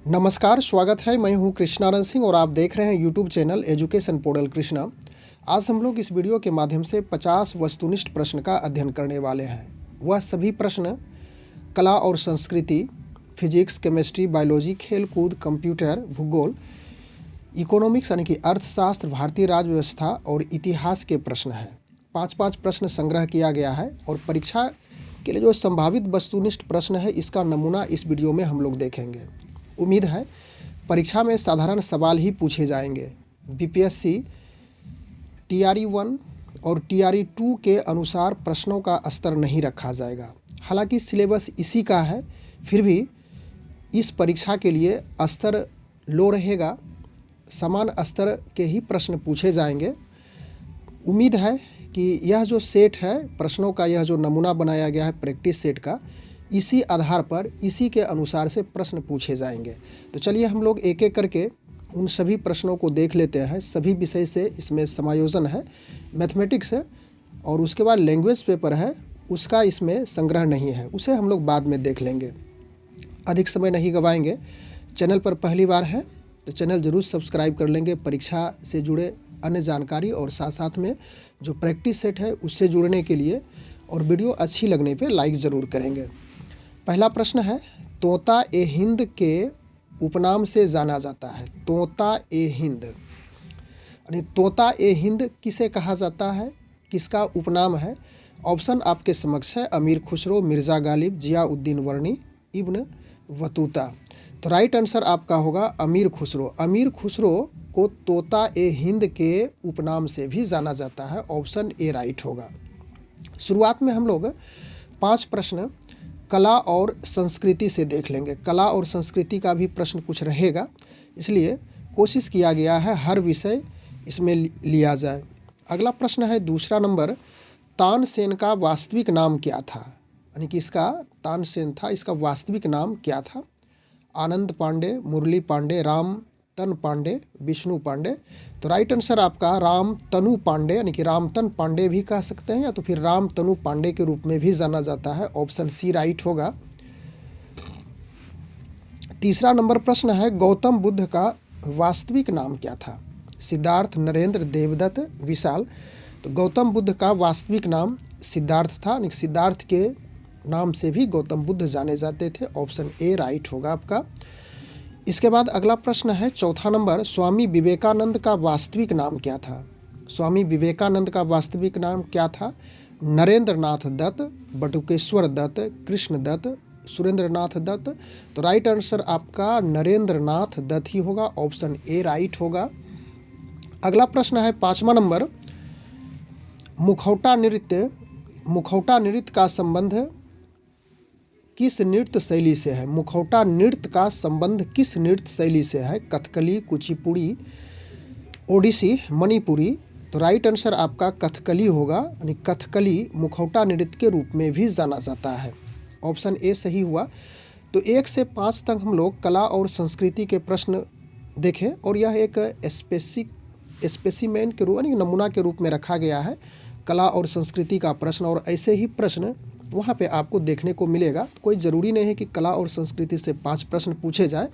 नमस्कार, स्वागत है। मैं हूं कृष्णानंद सिंह और आप देख रहे हैं YouTube channel education portal Krishna. आज हम लोग इस वीडियो के माध्यम से 50 वस्तुनिष्ठ प्रश्न का अध्ययन करने वाले हैं। वह सभी प्रश्न कला और संस्कृति, फिजिक्स, केमिस्ट्री, बायोलॉजी, खेल कूद, कंप्यूटर, भूगोल, इकोनॉमिक्स यानी कि अर्थशास्त्र, भारतीय राज्य व्यवस्था और इतिहास के प्रश्न हैं। 5-5 प्रश्न संग्रह किया गया है और परीक्षा के लिए जो संभावित वस्तुनिष्ठ प्रश्न है इसका नमूना इस वीडियो में हम लोग देखेंगे। उम्मीद है परीक्षा में साधारण सवाल ही पूछे जाएंगे। बीपीएससी टीआरई 1 और टीआरई 2 के अनुसार प्रश्नों का स्तर नहीं रखा जाएगा। हालांकि सिलेबस इसी का है, फिर भी इस परीक्षा के लिए स्तर लो रहेगा, समान स्तर के ही प्रश्न पूछे जाएंगे। उम्मीद है कि यह जो सेट है प्रश्नों का, यह जो नमूना बनाया गया है प्रैक्टिस सेट का, इसी आधार पर इसी के अनुसार से प्रश्न पूछे जाएंगे। तो चलिए हम लोग एक एक करके उन सभी प्रश्नों को देख लेते हैं। सभी विषय से इसमें समायोजन है, मैथमेटिक्स है और उसके बाद लैंग्वेज पेपर है, उसका इसमें संग्रह नहीं है, उसे हम लोग बाद में देख लेंगे। अधिक समय नहीं गवाएंगे। चैनल पर पहली बार है तो चैनल ज़रूर सब्सक्राइब कर लेंगे। परीक्षा से जुड़े अन्य जानकारी और साथ साथ में जो प्रैक्टिस सेट है उससे जुड़ने के लिए, और वीडियो अच्छी लगने पे लाइक ज़रूर करेंगे। पहला प्रश्न है, तोता ए हिंद के उपनाम से जाना जाता है। तोता ए हिंद यानी तोता ए हिंद किसे कहा जाता है, किसका उपनाम है? ऑप्शन आपके समक्ष है, अमीर खुसरो, मिर्ज़ा गालिब, जियाउद्दीन वर्णी, इब्न बतूता। तो राइट आंसर आपका होगा अमीर खुसरो। अमीर खुसरो को तोता ए हिंद के उपनाम से भी जाना जाता है। ऑप्शन ए राइट होगा। शुरुआत में हम लोग 5 प्रश्न कला और संस्कृति से देख लेंगे। कला और संस्कृति का भी प्रश्न कुछ रहेगा, इसलिए कोशिश किया गया है हर विषय इसमें लिया जाए। अगला प्रश्न है दूसरा नंबर, तानसेन का वास्तविक नाम क्या था? यानी कि इसका तानसेन था, इसका वास्तविक नाम क्या था? आनंद पांडे, मुरली पांडे, राम तन पांडे, विष्णु पांडे। तो राइट आंसर आपका राम तनु पांडे यानी कि रामतन पांडे भी कह सकते हैं या तो फिर राम तनु पांडे के रूप में भी जाना जाता है। ऑप्शन सी राइट होगा। तीसरा नंबर प्रश्न है, गौतम बुद्ध का वास्तविक नाम क्या था? सिद्धार्थ, नरेंद्र, देवदत्त, विशाल। तो गौतम बुद्ध का वास्तविक नाम सिद्धार्थ था, यानी सिद्धार्थ के नाम से भी गौतम बुद्ध जाने जाते थे। ऑप्शन ए राइट होगा आपका। इसके बाद अगला प्रश्न है चौथा नंबर, स्वामी विवेकानंद का वास्तविक नाम क्या था? स्वामी विवेकानंद का वास्तविक नाम क्या था? नरेंद्र नाथ दत्त, बटुकेश्वर दत्त, कृष्ण दत्त, सुरेंद्र नाथ दत्त। तो राइट आंसर आपका नरेंद्र नाथ दत्त ही होगा। ऑप्शन ए राइट होगा। अगला प्रश्न है 5वां नंबर, मुखौटा नृत्य का संबंध किस नृत्य शैली से है? मुखौटा नृत्य का संबंध किस नृत्य शैली से है? कथकली, कुचिपुड़ी, ओडिसी, मणिपुरी। तो राइट आंसर आपका कथकली होगा, यानी कथकली मुखौटा नृत्य के रूप में भी जाना जाता है। ऑप्शन ए सही हुआ। तो 1 से 5 तक हम लोग कला और संस्कृति के प्रश्न देखें और यह एक स्पेसिमेन के रूप यानी नमूना के रूप में रखा गया है कला और संस्कृति का प्रश्न, और ऐसे ही प्रश्न वहाँ पे आपको देखने को मिलेगा। कोई ज़रूरी नहीं है कि कला और संस्कृति से 5 प्रश्न पूछे जाए,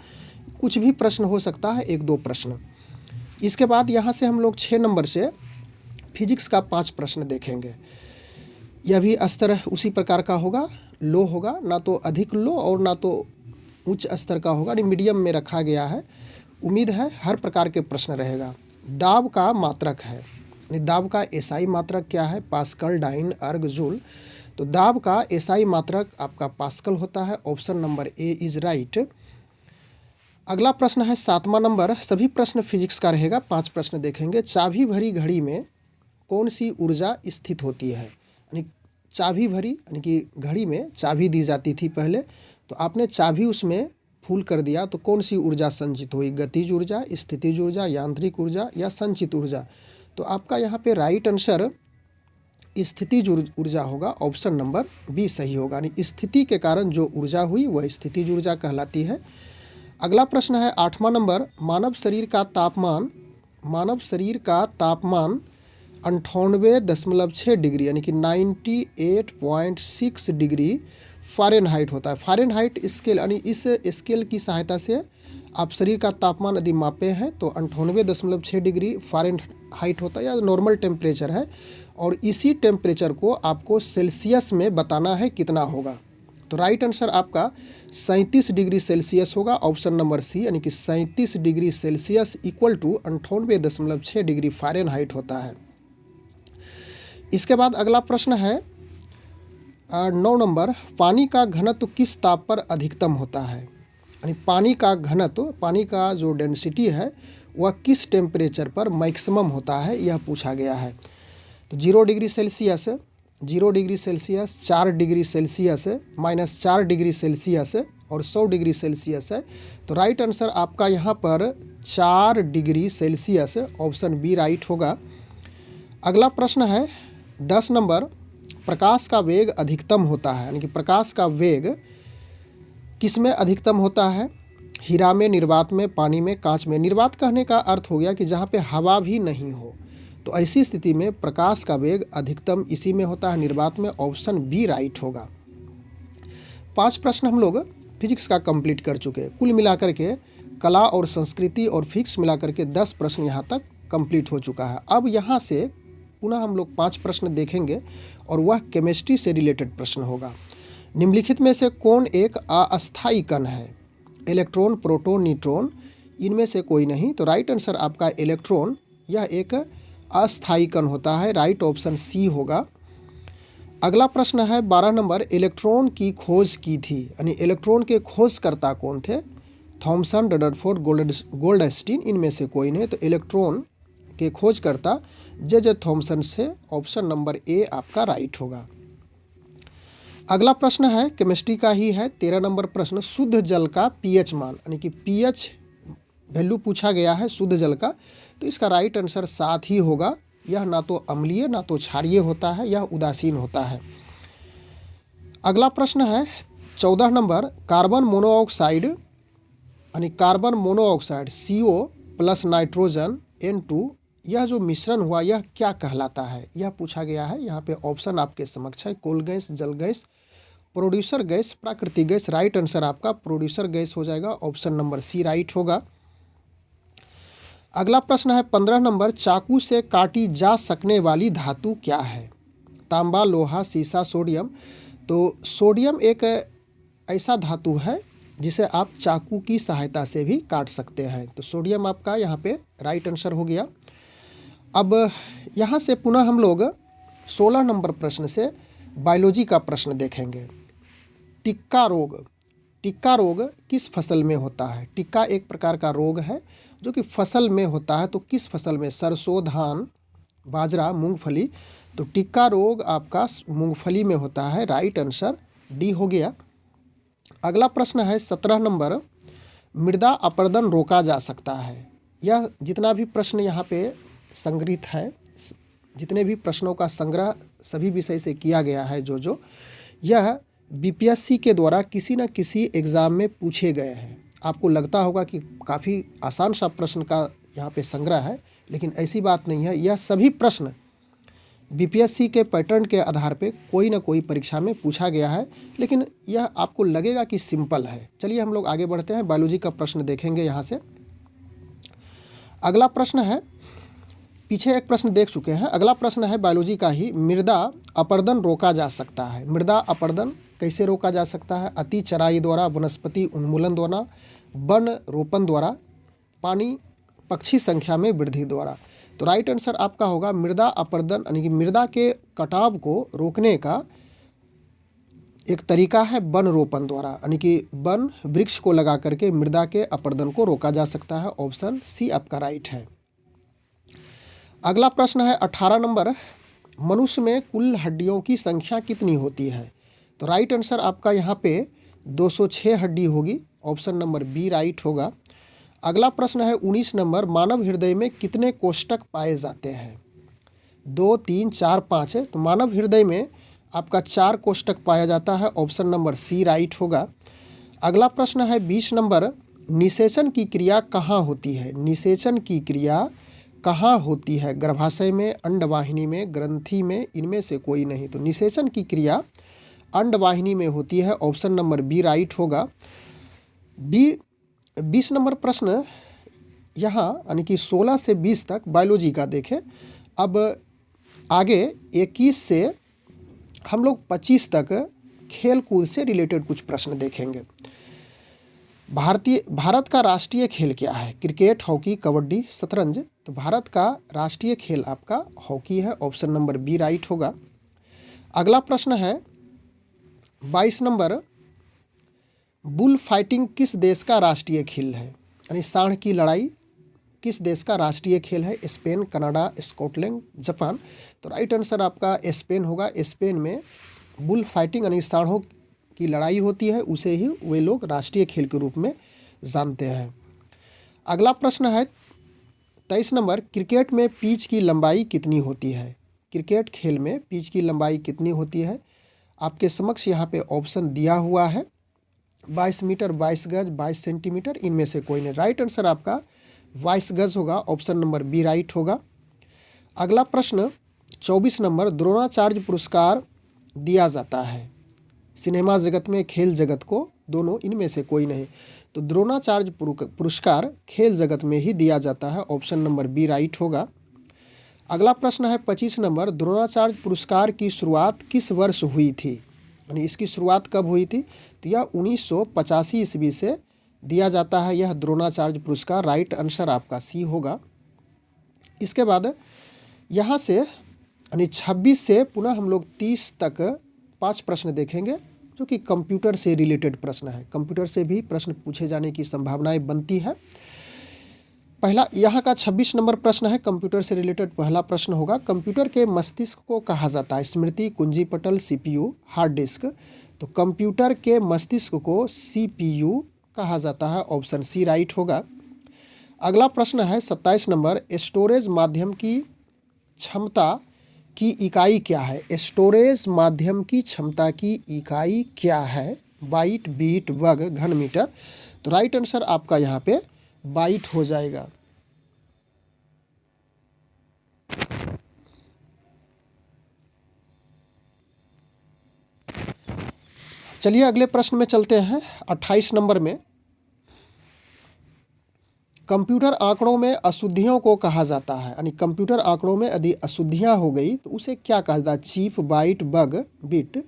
कुछ भी प्रश्न हो सकता है, 1-2 प्रश्न। इसके बाद यहाँ से हम लोग 6 नंबर से फिजिक्स का 5 प्रश्न देखेंगे। यह भी स्तर उसी प्रकार का होगा, लो होगा, ना तो अधिक लो और ना तो उच्च स्तर का होगा, मीडियम में रखा गया है। उम्मीद है हर प्रकार के प्रश्न रहेगा। दाब का मात्रक है, दाब का एसआई मात्रक क्या है? पास्कल, डाइन, अर्ग, जूल। तो दाब का एसआई मात्रक आपका पास्कल होता है। Option number A is right. अगला प्रश्न है 7वां नंबर, सभी प्रश्न फिजिक्स का रहेगा। 5 प्रश्न देखेंगे। चाबी भरी घड़ी में कौन सी ऊर्जा स्थित होती है? यानी चाबी भरी यानी कि घड़ी में चाबी दी जाती थी पहले, तो आपने चाबी उसमें फूल कर दिया तो कौन सी ऊर्जा संचित हुई? गतिज ऊर्जा, स्थितिज ऊर्जा, यांत्रिक ऊर्जा या संचित ऊर्जा? तो आपका यहाँ पे राइट आंसर स्थितिज ऊर्जा होगा। ऑप्शन नंबर बी सही होगा, यानी स्थिति के कारण जो ऊर्जा हुई वह स्थितिज ऊर्जा कहलाती है। अगला प्रश्न है 8वां नंबर, मानव शरीर का तापमान 98.6 डिग्री यानी कि 98.6 डिग्री फ़ारेनहाइट होता है। फ़ारेनहाइट स्केल यानी इस स्केल की सहायता से आप शरीर का तापमान यदि मापे हैं तो 98.6 डिग्री फ़ारेनहाइट होता है या नॉर्मल टेम्परेचर है, और इसी टेम्परेचर को आपको सेल्सियस में बताना है कितना होगा। तो राइट आंसर आपका 37 डिग्री सेल्सियस होगा, ऑप्शन नंबर सी, यानी कि 37 degree Celsius equal to 98.6 degree Fahrenheit होता है। इसके बाद अगला प्रश्न है 9 नंबर, पानी का घनत्व किस ताप पर अधिकतम होता है? यानी पानी का घनत्व, पानी का जो डेंसिटी है वह किस टेम्परेचर पर मैक्सिमम होता है, यह पूछा गया है। तो 0 degree Celsius, 0 degree Celsius, 4 degree Celsius, -4 degree Celsius और 100 डिग्री सेल्सियस है। तो राइट आंसर आपका यहाँ पर 4 degree Celsius, option B right होगा। अगला प्रश्न है 10 नंबर, प्रकाश का वेग अधिकतम होता है, यानी कि प्रकाश का वेग किस में अधिकतम होता है? हीरा में, निर्वात में, पानी में, कांच में। निर्वात कहने का अर्थ हो गया कि जहाँ पे हवा भी नहीं हो, तो ऐसी स्थिति में प्रकाश का वेग अधिकतम इसी में होता है, निर्वात में, ऑप्शन बी राइट होगा। 5 प्रश्न हम लोग फिजिक्स का कंप्लीट कर चुके हैं। कुल मिलाकर के कला और संस्कृति और फिजिक्स मिलाकर के 10 प्रश्न यहाँ तक कंप्लीट हो चुका है। अब यहाँ से पुनः हम लोग 5 प्रश्न देखेंगे और वह केमिस्ट्री से रिलेटेड प्रश्न होगा। निम्नलिखित में से कौन एक अस्थायी कण है? इलेक्ट्रॉन, प्रोटॉन, न्यूट्रॉन, इनमें से कोई नहीं। तो राइट आंसर आपका इलेक्ट्रॉन, यह एक अस्थायी कण होता है, राइट ऑप्शन सी होगा। अगला प्रश्न है 12 नंबर, इलेक्ट्रॉन की खोज की थी, यानी इलेक्ट्रॉन के खोजकर्ता कौन थे? थॉमसन, रदरफोर्ड, गोल्डस्टीन, इनमें से कोई नहीं। तो इलेक्ट्रॉन के खोजकर्ता जे थॉमसन से, ऑप्शन नंबर ए आपका राइट होगा। अगला प्रश्न है केमिस्ट्री का ही है, 13 नंबर प्रश्न, शुद्ध जल का पीएच मान, यानी कि पीएच वैल्यू पूछा गया है शुद्ध जल का। तो इसका राइट आंसर 7 ही होगा। यह ना तो अम्लीय ना तो क्षारीय होता है, यह उदासीन होता है। अगला प्रश्न है 14 नंबर, कार्बन मोनोऑक्साइड, यानी carbon monoxide CO plus nitrogen N2, यह जो मिश्रण हुआ यह क्या कहलाता है, यह पूछा गया है। यहाँ पे ऑप्शन आपके समक्ष है, कोल गैस, जल गैस, प्रोड्यूसर गैस, प्राकृतिक गैस। राइट आंसर आपका प्रोड्यूसर गैस हो जाएगा, ऑप्शन नंबर सी राइट होगा। अगला प्रश्न है 15 नंबर, चाकू से काटी जा सकने वाली धातु क्या है? तांबा, लोहा, सीसा, सोडियम। तो सोडियम एक ऐसा धातु है जिसे आप चाकू की सहायता से भी काट सकते हैं। तो सोडियम आपका यहाँ पे राइट आंसर हो गया। अब यहाँ से पुनः हम लोग 16 नंबर प्रश्न से बायोलॉजी का प्रश्न देखेंगे। टिक्का रोग, टिक्का रोग किस फसल में होता है? टिक्का एक प्रकार का रोग है जो कि फसल में होता है। तो किस फसल में? सरसों, धान, बाजरा, मूंगफली। तो टिक्का रोग आपका मूंगफली में होता है, राइट आंसर डी हो गया। अगला प्रश्न है 17 नंबर, मृदा अपरदन रोका जा सकता है। यह जितना भी प्रश्न यहाँ पे संग्रहित है, जितने भी प्रश्नों का संग्रह सभी विषय से किया गया है, जो यह बीपीएससी के द्वारा किसी न किसी एग्ज़ाम में पूछे गए हैं। आपको लगता होगा कि काफ़ी आसान सा प्रश्न का यहाँ पे संग्रह है, लेकिन ऐसी बात नहीं है। यह सभी प्रश्न बीपीएससी के पैटर्न के आधार पे कोई ना कोई परीक्षा में पूछा गया है, लेकिन यह आपको लगेगा कि सिंपल है। चलिए हम लोग आगे बढ़ते हैं, बायोलॉजी का प्रश्न देखेंगे यहाँ से। अगला प्रश्न है, पीछे एक प्रश्न देख चुके हैं, अगला प्रश्न है बायोलॉजी का ही, मृदा अपरदन रोका जा सकता है। मृदा अपरदन कैसे रोका जा सकता है? अति चराई द्वारा, वनस्पति उन्मूलन द्वारा, वन रोपण द्वारा, पानी पक्षी संख्या में वृद्धि द्वारा। तो राइट आंसर आपका होगा मृदा अपरदन, यानी कि मृदा के कटाव को रोकने का एक तरीका है वन रोपण द्वारा, यानी कि वन वृक्ष को लगा करके मृदा के अपरदन को रोका जा सकता है। ऑप्शन सी आपका राइट है। अगला प्रश्न है 18 नंबर, मनुष्य में कुल हड्डियों की संख्या कितनी होती है? तो राइट आंसर आपका यहाँ पे 206 हड्डी होगी, ऑप्शन नंबर बी राइट होगा। अगला प्रश्न है 19 नंबर, मानव हृदय में कितने कोष्ठक पाए जाते हैं? 2, 3, 4, 5 है। तो मानव हृदय में आपका 4 कोष्ठक पाया जाता है, ऑप्शन नंबर सी राइट होगा। अगला प्रश्न है 20 नंबर, निषेचन की क्रिया कहाँ होती है? निषेचन की क्रिया कहाँ होती है? गर्भाशय में, अंडवाहिनी में, ग्रंथि में, इनमें से कोई नहीं। तो निषेचन की क्रिया अंडवाहिनी में होती है, ऑप्शन नंबर बी राइट होगा। बी 20 नंबर प्रश्न यहाँ यानी कि 16 से 20 तक बायोलॉजी का देखें। अब आगे 21 से हम लोग 25 तक खेल कूद से रिलेटेड कुछ प्रश्न देखेंगे। भारत का राष्ट्रीय खेल क्या है? क्रिकेट, हॉकी, कबड्डी, शतरंज। तो भारत का राष्ट्रीय खेल आपका हॉकी है, ऑप्शन नंबर बी राइट होगा। अगला प्रश्न है 22 नंबर, बुल फाइटिंग किस देश का राष्ट्रीय खेल है? यानी सांड की लड़ाई किस देश का राष्ट्रीय खेल है? Spain, Canada, Scotland, Japan. तो राइट आंसर आपका स्पेन होगा। स्पेन में बुल फाइटिंग यानी सांडों की लड़ाई होती है, उसे ही वे लोग राष्ट्रीय खेल के रूप में जानते हैं। अगला प्रश्न है 23 नंबर, क्रिकेट में पिच की लंबाई कितनी होती है? क्रिकेट खेल में पिच की लंबाई कितनी होती है? आपके समक्ष यहाँ पे ऑप्शन दिया हुआ है, 22 मीटर, 22 गज, 22 सेंटीमीटर, इनमें से कोई नहीं। राइट आंसर आपका 22 गज होगा, ऑप्शन नंबर बी राइट होगा। अगला प्रश्न 24 नंबर, द्रोणाचार्य पुरस्कार दिया जाता है सिनेमा जगत में, खेल जगत को, दोनों, इनमें से कोई नहीं। तो द्रोणाचार्य पुरस्कार खेल जगत में ही दिया जाता है, ऑप्शन नंबर बी राइट होगा। अगला प्रश्न है 25 नंबर, द्रोणाचार्य पुरस्कार की शुरुआत किस वर्ष हुई थी? यानी इसकी शुरुआत कब हुई थी? तो यह 1985 ईस्वी से दिया जाता है यह द्रोणाचार्य पुरस्कार। राइट आंसर आपका सी होगा। इसके बाद यहाँ से यानी 26 से पुनः हम लोग 30 तक 5 प्रश्न देखेंगे जो कि कंप्यूटर से रिलेटेड प्रश्न है। कंप्यूटर से भी प्रश्न पूछे जाने की संभावनाएं बनती है। पहला यहाँ का 26 नंबर प्रश्न है कंप्यूटर से रिलेटेड। पहला प्रश्न होगा, कंप्यूटर के मस्तिष्क को कहा जाता है स्मृति, कुंजी पटल, सीपीयू, हार्ड डिस्क। तो कंप्यूटर के मस्तिष्क को सीपीयू कहा जाता है, ऑप्शन सी राइट होगा। अगला प्रश्न है 27 नंबर, स्टोरेज माध्यम की क्षमता की इकाई क्या है? स्टोरेज माध्यम की क्षमता की इकाई क्या है? बाइट, बीट, वर्ग, घन मीटर। तो राइट आंसर आपका यहाँ पे बाइट हो जाएगा। चलिए अगले प्रश्न में चलते हैं। 28 नंबर में, कंप्यूटर आंकड़ों में अशुद्धियों को कहा जाता है। यानी कंप्यूटर आंकड़ों में यदि अशुद्धियां हो गई तो उसे क्या कहा जाता है? Chip, byte, bug, bit.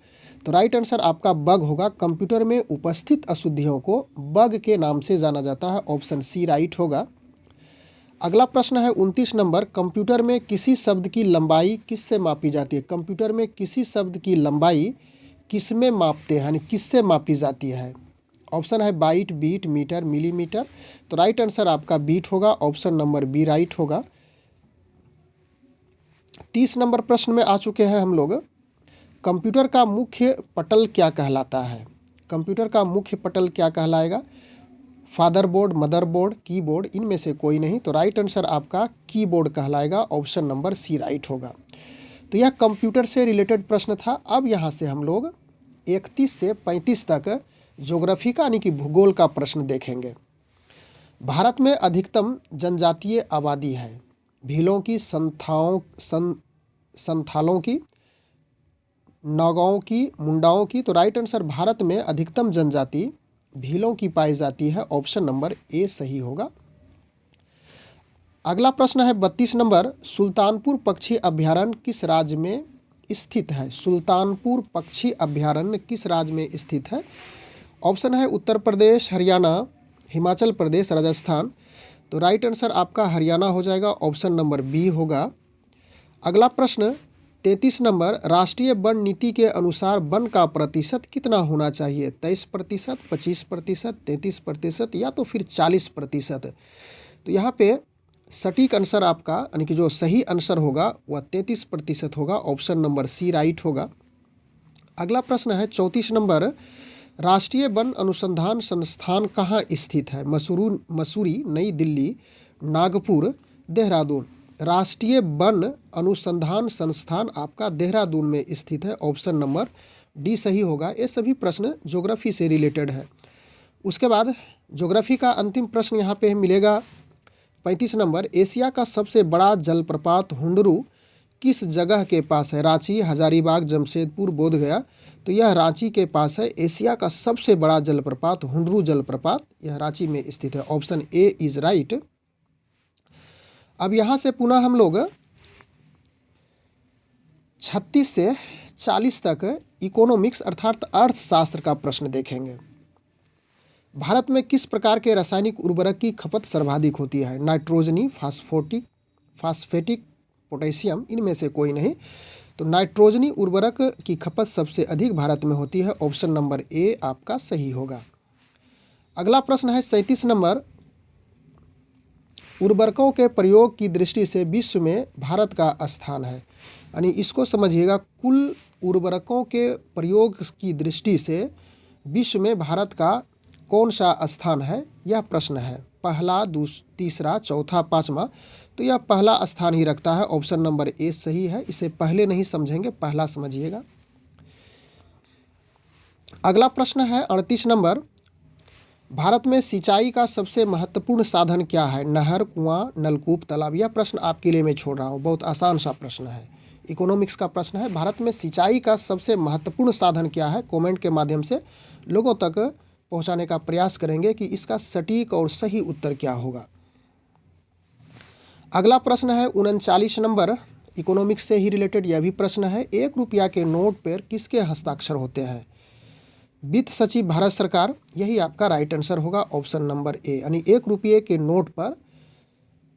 तो राइट आंसर आपका बग होगा। कंप्यूटर में उपस्थित अशुद्धियों को बग के नाम से जाना जाता है, ऑप्शन सी राइट होगा। अगला प्रश्न है 29 नंबर, कंप्यूटर में किसी शब्द की लंबाई किससे मापी जाती है? कंप्यूटर में किसी शब्द की लंबाई किस में मापते हैं, यानी किससे मापी जाती है? ऑप्शन है बाइट, बीट, मीटर, मिलीमीटर। तो राइट आंसर आपका बीट होगा, ऑप्शन नंबर बी राइट होगा। 30 नंबर प्रश्न में आ चुके हैं हम लोग। कंप्यूटर का मुख्य पटल क्या कहलाता है? कंप्यूटर का मुख्य पटल क्या कहलाएगा? फादरबोर्ड, मदरबोर्ड, कीबोर्ड, इनमें से कोई नहीं। तो राइट आंसर आपका कीबोर्ड कहलाएगा, ऑप्शन नंबर सी राइट होगा। तो यह कंप्यूटर से रिलेटेड प्रश्न था। अब यहाँ से हम लोग 31 से 35 तक ज्योग्राफी का यानी कि भूगोल का प्रश्न देखेंगे। भारत में अधिकतम जनजातीय आबादी है? भीलों की, संथालों की, नगाओं की, मुंडाओं की। तो राइट आंसर भारत में अधिकतम जनजाति भीलों की पाई जाती है, ऑप्शन नंबर ए सही होगा। अगला प्रश्न है 32 नंबर, सुल्तानपुर पक्षी अभ्यारण्य किस राज्य में स्थित है? सुल्तानपुर पक्षी अभ्यारण्य किस राज्य में स्थित है? ऑप्शन है उत्तर प्रदेश, हरियाणा, हिमाचल प्रदेश, राजस्थान। तो राइट आंसर आपका हरियाणा हो जाएगा, ऑप्शन नंबर बी होगा। अगला प्रश्न 33 नंबर, राष्ट्रीय वन नीति के अनुसार वन का प्रतिशत कितना होना चाहिए? 23%, 25%, 33% या तो फिर 40%। तो यहाँ पे सटीक आंसर आपका यानी कि जो सही आंसर होगा वह 33% होगा, ऑप्शन नंबर सी राइट होगा। अगला प्रश्न है 34 नंबर, राष्ट्रीय वन अनुसंधान संस्थान कहाँ स्थित है? मसूरी, नई दिल्ली, नागपुर, देहरादून। राष्ट्रीय वन अनुसंधान संस्थान आपका देहरादून में स्थित है, ऑप्शन नंबर डी सही होगा। ये सभी प्रश्न ज्योग्राफी से रिलेटेड है। उसके बाद ज्योग्राफी का अंतिम प्रश्न यहाँ पे मिलेगा 35 नंबर, एशिया का सबसे बड़ा जलप्रपात हुंडरू किस जगह के पास है? रांची, हजारीबाग, जमशेदपुर, बोधगया। तो यह रांची के पास है। एशिया का सबसे बड़ा जलप्रपात हुंडरू जलप्रपात यह रांची में स्थित है। Option A is right. अब यहाँ से पुनः हम लोग 36 से 40 तक इकोनॉमिक्स अर्थात अर्थशास्त्र का प्रश्न देखेंगे। भारत में किस प्रकार के रासायनिक उर्वरक की खपत सर्वाधिक होती है? नाइट्रोजनी, फास्फेटिक, पोटेशियम, इनमें से कोई नहीं। तो नाइट्रोजनी उर्वरक की खपत सबसे अधिक भारत में होती है। ऑप्शन नंबर ए आपका सही होगा। अगला प्रश्न है 37 नंबर। उर्वरकों के प्रयोग की दृष्टि से विश्व में भारत का स्थान है। यानी इसको समझिएगा, कुल उर्वरकों के प्रयोग की दृष्टि से विश्व में भारत का कौन सा स्थान है, यह प्रश्न है। पहला, तीसरा, चौथा, पांचवा। तो यह पहला स्थान ही रखता है। ऑप्शन नंबर ए सही है। इसे पहले नहीं समझेंगे, पहला समझिएगा। अगला प्रश्न है 38 नंबर। भारत में सिंचाई का सबसे महत्वपूर्ण साधन क्या है? नहर, कुआं, नलकूप, तालाब। यह प्रश्न आपके लिए मैं छोड़ रहा हूँ, बहुत आसान सा प्रश्न है। इकोनॉमिक्स का प्रश्न है। भारत में सिंचाई का सबसे महत्वपूर्ण साधन क्या है? कमेंट के माध्यम से लोगों तक पहुंचाने का प्रयास करेंगे कि इसका सटीक और सही उत्तर क्या होगा। अगला प्रश्न है 39 नंबर। इकोनॉमिक्स से ही रिलेटेड यह भी प्रश्न है। 1 रुपया के नोट पर किसके हस्ताक्षर होते हैं? वित्त सचिव, भारत सरकार। यही आपका राइट आंसर होगा। Option number A. यानी 1 रुपये के नोट पर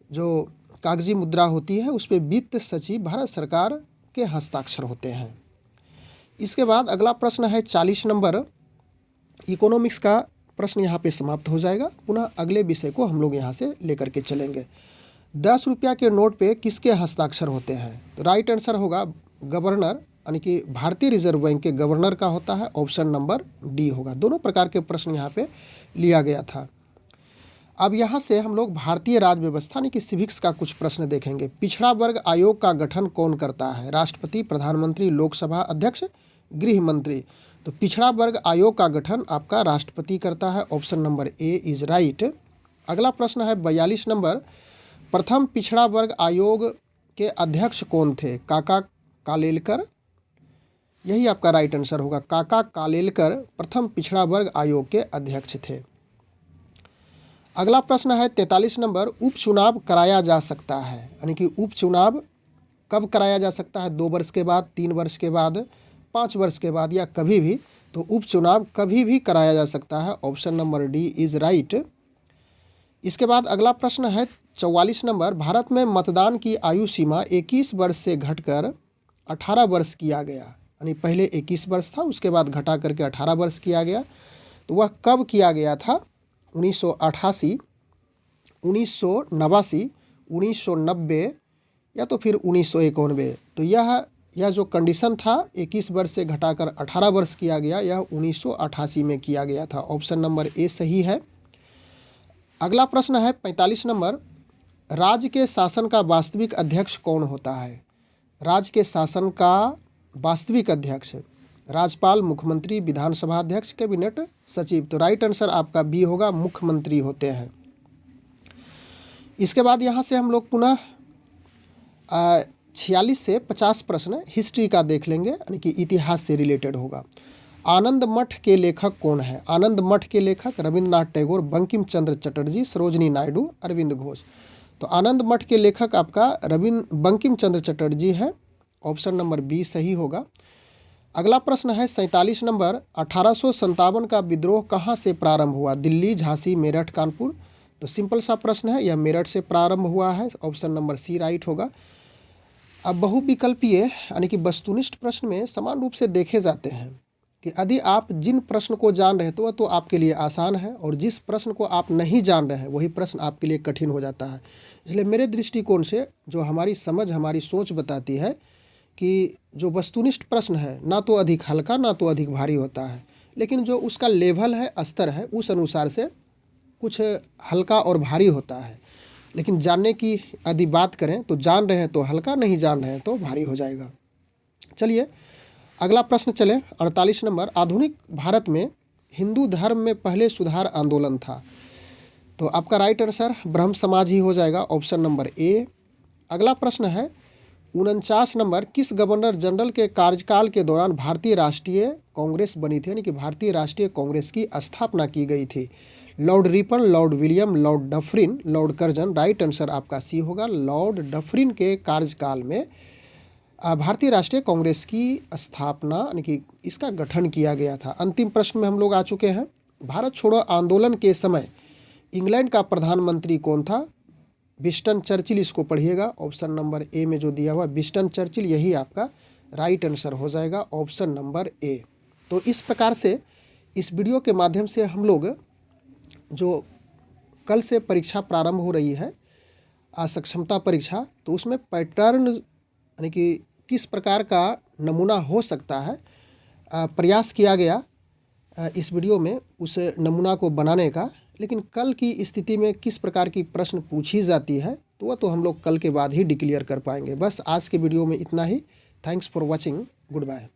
जो कागजी मुद्रा होती है उस पर वित्त सचिव, भारत सरकार के हस्ताक्षर होते हैं। इसके बाद अगला प्रश्न है 40 नंबर। इकोनॉमिक्स का प्रश्न यहाँ पे समाप्त हो जाएगा। पुनः अगले विषय को हम लोग यहाँ से लेकर के चलेंगे। 10 रुपया के नोट पे किसके हस्ताक्षर होते हैं? तो राइट आंसर होगा गवर्नर, यानी कि भारतीय रिजर्व बैंक के गवर्नर का होता है। ऑप्शन नंबर डी होगा। दोनों प्रकार के प्रश्न यहाँ पे लिया गया था। अब यहाँ से हम लोग भारतीय राज्य व्यवस्था यानी कि सिविक्स का कुछ प्रश्न देखेंगे। पिछड़ा वर्ग आयोग का गठन कौन करता है? राष्ट्रपति, प्रधानमंत्री, लोकसभा अध्यक्ष, गृह मंत्री। तो पिछड़ा वर्ग आयोग का गठन आपका राष्ट्रपति करता है। Option number A is right. अगला प्रश्न है 42 नंबर। प्रथम पिछड़ा वर्ग आयोग के अध्यक्ष कौन थे? काका कालेलकर। यही आपका राइट आंसर होगा। काका कालेलकर प्रथम पिछड़ा वर्ग आयोग के अध्यक्ष थे। अगला प्रश्न है 43 नंबर। उपचुनाव कराया जा सकता है, यानी कि उपचुनाव कब कराया जा सकता है? 2 वर्ष के बाद, 3 वर्ष के बाद, 5 वर्ष के बाद या कभी भी। तो उपचुनाव कभी भी कराया जा सकता है। Option number D is right. इसके बाद अगला प्रश्न है 44 नंबर। भारत में मतदान की आयु सीमा 21 वर्ष से घटकर 18 वर्ष किया गया, यानी पहले 21 वर्ष था, उसके बाद घटा करके 18 वर्ष किया गया। तो वह कब किया गया था? 1988, 1989, 1990 या तो फिर 1991। तो यह जो कंडीशन था 21 वर्ष से घटाकर 18 वर्ष किया गया, यह 1988 में किया गया था। ऑप्शन नंबर ए सही है। अगला प्रश्न है 45 नंबर। राज्य के शासन का वास्तविक अध्यक्ष कौन होता है? राज्य के शासन का वास्तविक अध्यक्ष राज्यपाल, मुख्यमंत्री, विधानसभा अध्यक्ष, कैबिनेट सचिव। तो राइट आंसर आपका बी होगा, मुख्यमंत्री होते हैं। इसके बाद यहाँ से हम लोग पुनः 46 से 50 प्रश्न हिस्ट्री का देख लेंगे, यानी कि इतिहास से रिलेटेड होगा। आनंद मठ के लेखक कौन है? आनंद मठ के लेखक रविंद्रनाथ टैगोर, बंकिम चंद्र चटर्जी, सरोजनी नायडू, अरविंद घोष। तो आनंद मठ के लेखक आपका बंकिम चंद्र चटर्जी है। ऑप्शन नंबर बी सही होगा। अगला प्रश्न है 47 नंबर। 1857 का विद्रोह कहाँ से प्रारंभ हुआ? दिल्ली, झांसी, मेरठ, कानपुर। तो सिंपल सा प्रश्न है, यह मेरठ से प्रारंभ हुआ है। ऑप्शन नंबर सी राइट होगा। अब बहुविकल्पीय यानी कि वस्तुनिष्ठ प्रश्न में समान रूप से देखे जाते हैं कि यदि आप जिन प्रश्न को जान रहे तो आपके लिए आसान है, और जिस प्रश्न को आप नहीं जान रहे हैं वही प्रश्न आपके लिए कठिन हो जाता है। इसलिए मेरे दृष्टिकोण से जो हमारी समझ, हमारी सोच बताती है कि जो वस्तुनिष्ठ प्रश्न है ना तो अधिक हल्का ना तो अधिक भारी होता है, लेकिन जो उसका लेवल है, स्तर है, उस अनुसार से कुछ हल्का और भारी होता है। लेकिन जानने की यदि बात करें तो जान रहे हैं तो हल्का, नहीं जान रहे हैं तो भारी हो जाएगा। चलिए अगला प्रश्न चले 48 नंबर। आधुनिक भारत में हिंदू धर्म में पहले सुधार आंदोलन था। तो आपका राइट आंसर ब्रह्म समाज ही हो जाएगा। Option number A. अगला प्रश्न है 49 नंबर, किस गवर्नर जनरल के कार्यकाल के दौरान भारतीय राष्ट्रीय कांग्रेस बनी थी, यानी कि भारतीय राष्ट्रीय कांग्रेस की स्थापना की गई थी? Lord Ripon, Lord William, Lord Dufferin, Lord Curzon. Right answer आपका सी होगा, लॉर्ड डफरिन के कार्यकाल में भारतीय राष्ट्रीय कांग्रेस की स्थापना यानी कि इसका गठन किया गया था। अंतिम प्रश्न में हम लोग आ चुके हैं। भारत छोड़ो आंदोलन के समय इंग्लैंड का प्रधानमंत्री कौन था? Winston Churchill. इसको पढ़िएगा, ऑप्शन नंबर ए में जो दिया हुआ विंस्टन चर्चिल, यही आपका राइट आंसर हो जाएगा, ऑप्शन नंबर ए। तो इस प्रकार से इस वीडियो के माध्यम से हम लोग जो कल से परीक्षा प्रारंभ हो रही है सक्षमता परीक्षा, तो उसमें पैटर्न यानी कि किस प्रकार का नमूना हो सकता है प्रयास किया गया इस वीडियो में उस नमूना को बनाने का। लेकिन कल की स्थिति में किस प्रकार की प्रश्न पूछी जाती है तो वह तो हम लोग कल के बाद ही डिक्लेयर कर पाएंगे। बस आज के वीडियो में इतना ही। Thanks for watching, good bye.